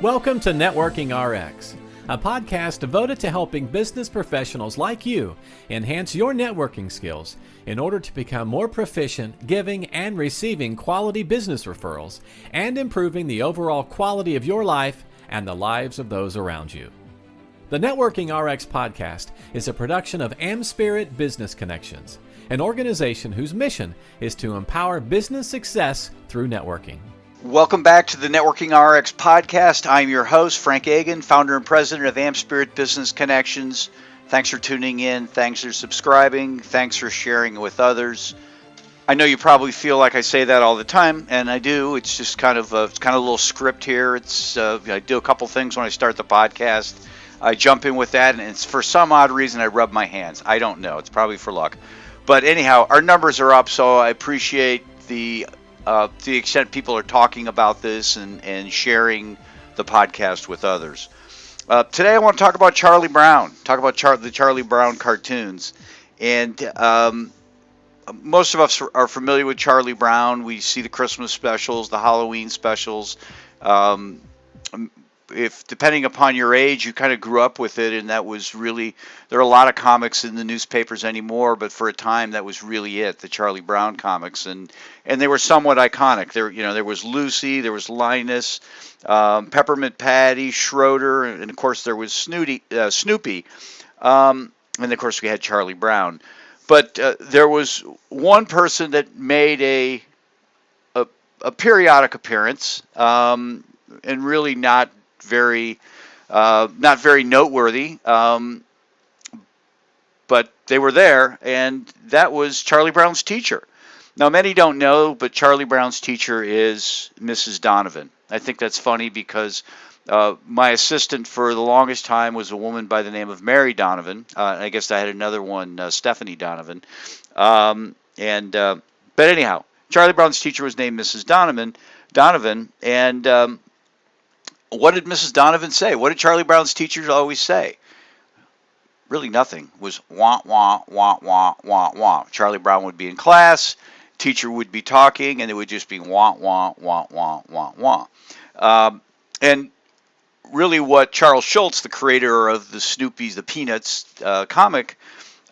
Welcome to Networking RX, a podcast devoted to helping business professionals like you enhance your networking skills in order to become more proficient giving and receiving quality business referrals and improving the overall quality of your life and the lives of those around you. The Networking RX podcast is a production of AmSpirit Business Connections, an organization whose mission is to empower business success through networking. Welcome back to the Networking RX podcast. I'm your host, Frank Agan, founder and president of AmSpirit Business Connections. Thanks for tuning in. Thanks for subscribing. Thanks for sharing with others. I know you probably feel like I say that all the time, and I do. It's just kind of a little script here. I do a couple things when I start the podcast. I jump in with that, and it's for some odd reason I rub my hands. I don't know. It's probably for luck. But anyhow, our numbers are up, so I appreciate to the extent people are talking about this and sharing the podcast with others. Today I want to talk about Charlie Brown, the Charlie Brown cartoons. And most of us are familiar with Charlie Brown. We see the Christmas specials, the Halloween specials. If depending upon your age, you kind of grew up with it, and that was really, there are a lot of comics in the newspapers anymore, but for a time that was really it, the Charlie Brown comics, and they were somewhat iconic. There was Lucy, there was Linus, Peppermint Patty, Schroeder, and of course there was Snoopy, and of course we had Charlie Brown. But there was one person that made a periodic appearance, and really not very noteworthy, but they were there, and that was Charlie Brown's teacher. Now, many don't know, but Charlie Brown's teacher is Mrs. Donovan. I think that's funny because my assistant for the longest time was a woman by the name of Mary Donovan. I guess I had another one, Stephanie Donovan. But anyhow, Charlie Brown's teacher was named Mrs. Donovan, and what did Mrs. Donovan say? What did Charlie Brown's teachers always say? Really nothing. It was wah, wah, wah, wah, wah, wah. Charlie Brown would be in class, teacher would be talking, and it would just be wah, wah, wah, wah, wah, wah. And really what Charles Schulz, the creator of the Snoopy's, the Peanuts comic,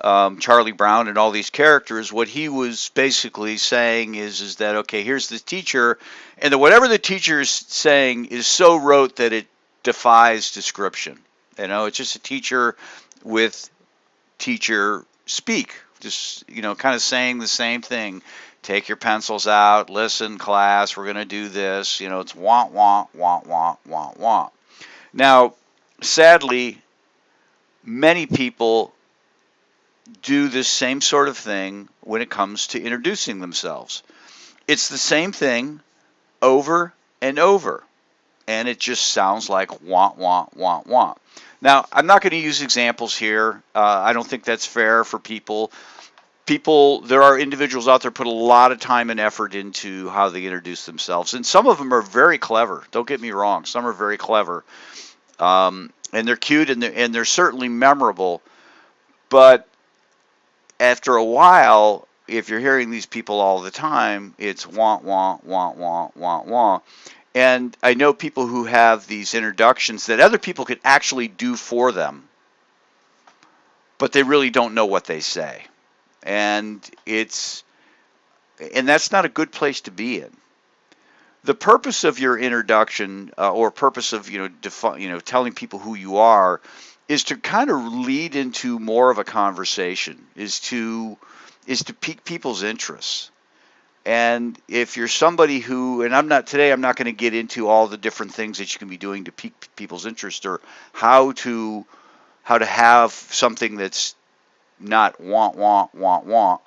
Charlie Brown and all these characters, what he was basically saying is that, okay, here's the teacher, and that whatever the teacher is saying is so rote that it defies description. It's just a teacher with teacher speak, just, kind of saying the same thing. Take your pencils out, listen, class, we're going to do this. It's wah, wah, wah, wah, wah, wah. Now, sadly, many people do this same sort of thing when it comes to introducing themselves. It's the same thing over and over, and it just sounds like wah, wah, wah, wah. Now, I'm not going to use examples here. I don't think that's fair for people. There are individuals out there put a lot of time and effort into how they introduce themselves, and some of them are very clever. Don't get me wrong. Some are very clever, and they're cute, and they're certainly memorable, but after a while, if you're hearing these people all the time, it's wah, wah, wah, wah, wah, wah. And I know people who have these introductions that other people could actually do for them, but they really don't know what they say. And that's not a good place to be in. The purpose of your introduction, or purpose of telling people who you are, is to kind of lead into more of a conversation, is to pique people's interests. And if you're somebody who, and I'm not going to get into all the different things that you can be doing to pique people's interest, or how to have something that's not wah, wah, wah, wah.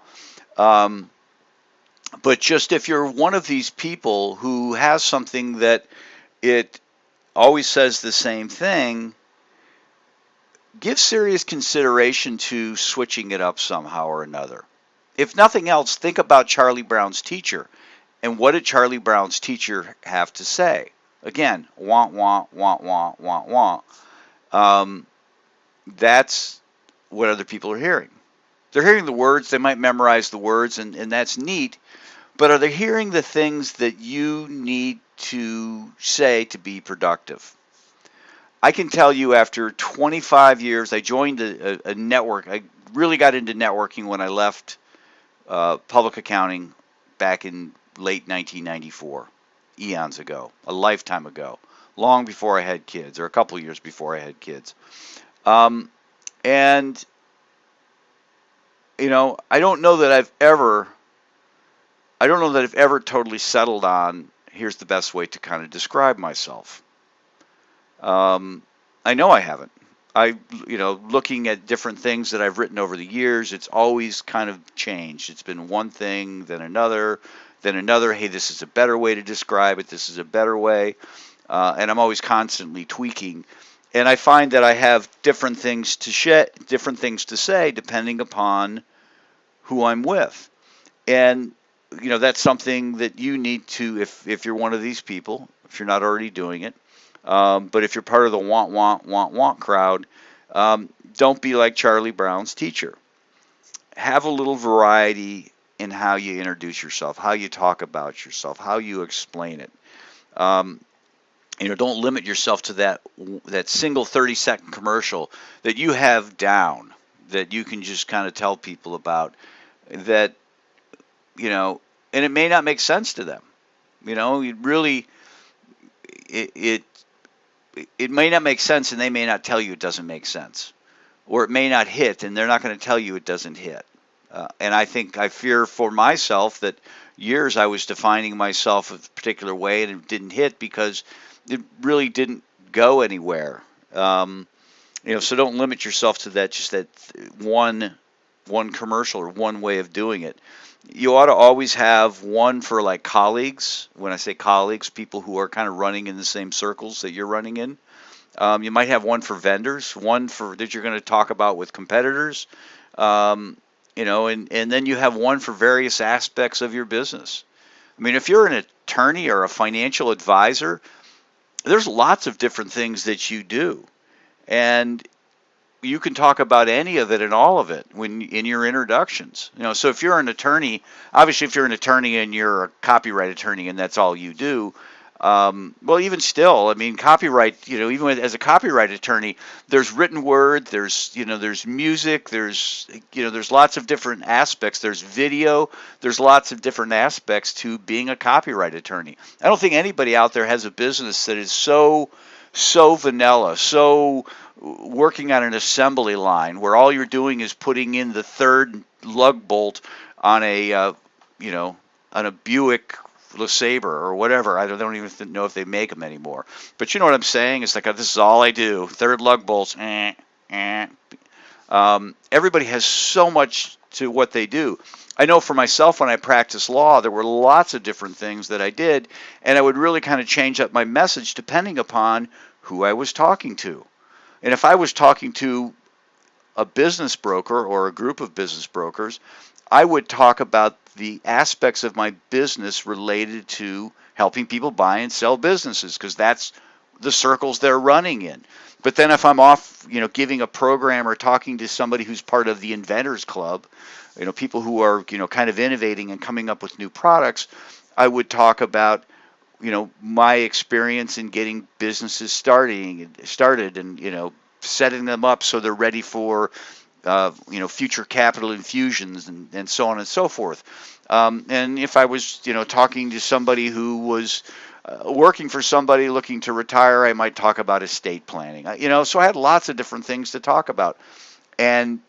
But just if you're one of these people who has something that it always says the same thing, give serious consideration to switching it up somehow or another. If nothing else, think about Charlie Brown's teacher. And what did Charlie Brown's teacher have to say? Again, wah, wah, wah, wah, wah, wah. That's what other people are hearing. They're hearing the words. They might memorize the words, and that's neat. But are they hearing the things that you need to say to be productive? I can tell you after 25 years, I joined a network. I really got into networking when I left public accounting back in late 1994, eons ago, a lifetime ago, long before I had kids, or a couple of years before I had kids. Um, and, I don't know that I've ever totally settled on, here's the best way to kind of describe myself. I know I haven't. Looking at different things that I've written over the years, it's always kind of changed. It's been one thing, then another, then another. Hey, this is a better way to describe it. This is a better way. And I'm always constantly tweaking. And I find that I have different things to say depending upon who I'm with. And, that's something that you need to, if you're one of these people, if you're not already doing it, but if you're part of the want crowd, don't be like Charlie Brown's teacher. Have a little variety in how you introduce yourself, how you talk about yourself, how you explain it. Don't limit yourself to that single 30-second commercial that you have down, that you can just kind of tell people about, that, and it may not make sense to them. It really, it may not make sense, and they may not tell you it doesn't make sense, or it may not hit, and they're not going to tell you it doesn't hit. And I fear for myself that years I was defining myself a particular way, and it didn't hit because it really didn't go anywhere. So don't limit yourself to that one commercial or one way of doing it. You ought to always have one for like colleagues. When I say colleagues, people who are kind of running in the same circles that you're running in. You might have one for vendors, one for that you're going to talk about with competitors, and then you have one for various aspects of your business. I mean, if you're an attorney or a financial advisor, there's lots of different things that you do, and you can talk about any of it and all of it in your introductions. So if you're an attorney, obviously if you're an attorney and you're a copyright attorney and that's all you do, well, even still, I mean, copyright, even as a copyright attorney, there's written word, there's music, there's lots of different aspects, there's video, there's lots of different aspects to being a copyright attorney. I don't think anybody out there has a business that is so vanilla, so working on an assembly line where all you're doing is putting in the third lug bolt on a Buick LeSabre or whatever. I don't even know if they make them anymore. But you know what I'm saying? It's like, this is all I do. Third lug bolts. Everybody has so much to what they do. I know for myself, when I practiced law, there were lots of different things that I did, and I would really kind of change up my message depending upon who I was talking to. And if I was talking to a business broker or a group of business brokers, I would talk about the aspects of my business related to helping people buy and sell businesses, because that's the circles they're running in. But then if I'm off, giving a program or talking to somebody who's part of the Inventors Club, people who are, kind of innovating and coming up with new products, I would talk about, my experience in getting businesses started and, setting them up so they're ready for, future capital infusions and so on and so forth. And if I was, talking to somebody who was working for somebody looking to retire, I might talk about estate planning. So I had lots of different things to talk about. And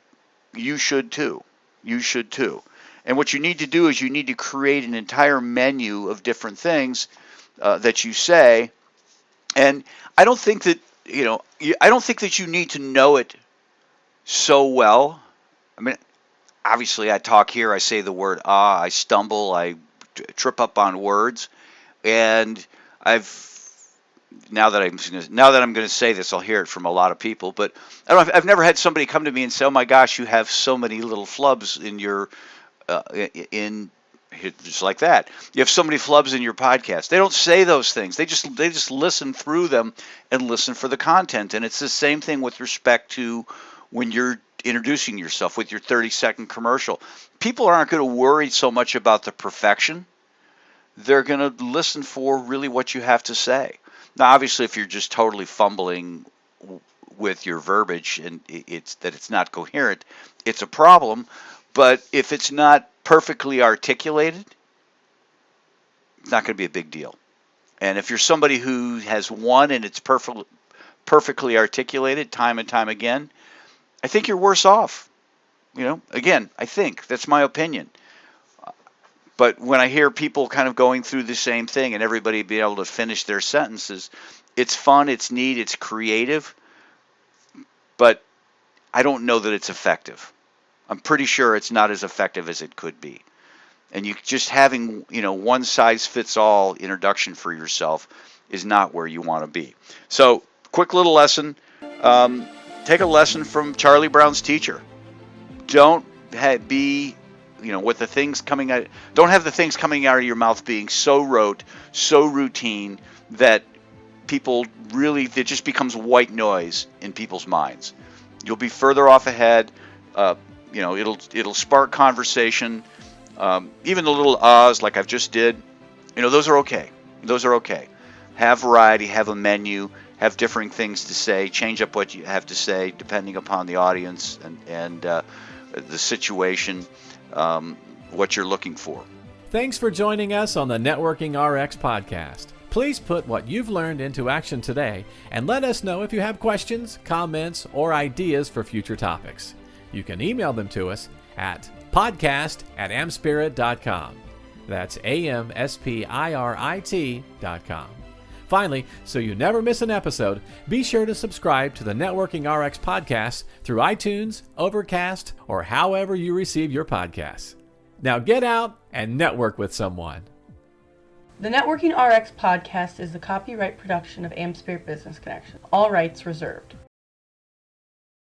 you should too. You should too. And what you need to do is you need to create an entire menu of different things that you say. And I don't think that, you need to know it so well. I mean, obviously I talk here, I say the word I stumble, I trip up on words, and now that I'm going to say this, I'll hear it from a lot of people, but I've never had somebody come to me and say, "Oh my gosh, you have so many little flubs in your just like that. You have so many flubs in your podcast." They don't say those things. They just listen through them and listen for the content. And it's the same thing with respect to when you're introducing yourself with your 30-second commercial. People aren't going to worry so much about the perfection. They're going to listen for really what you have to say. Now, obviously, if you're just totally fumbling with your verbiage and it's not coherent, it's a problem. But if it's not perfectly articulated, it's not going to be a big deal. And if you're somebody who has won and it's perfectly articulated time and time again, I think you're worse off. Again, I think that's my opinion. But when I hear people kind of going through the same thing and everybody being able to finish their sentences, it's fun, it's neat, it's creative, but I don't know that it's effective. I'm pretty sure it's not as effective as it could be. And you just having, one size fits all introduction for yourself is not where you want to be. So, quick little lesson. Take a lesson from Charlie Brown's teacher. Don't be, with the things coming out. Don't have the things coming out of your mouth being so rote, so routine that it just becomes white noise in people's minds. You'll be further off ahead. It'll spark conversation. Even the little ahs like I've just did, those are okay. Those are okay. Have variety, have a menu, have differing things to say, change up what you have to say depending upon the audience and the situation, what you're looking for. Thanks for joining us on the Networking RX podcast. Please put what you've learned into action today and let us know if you have questions, comments, or ideas for future topics. You can email them to us at podcast@amspirit.com. That's AmSpirit.com. Finally, so you never miss an episode, be sure to subscribe to the Networking RX podcast through iTunes, Overcast, or however you receive your podcasts. Now get out and network with someone. The Networking RX podcast is the copyright production of AmSpirit Business Connection. All rights reserved.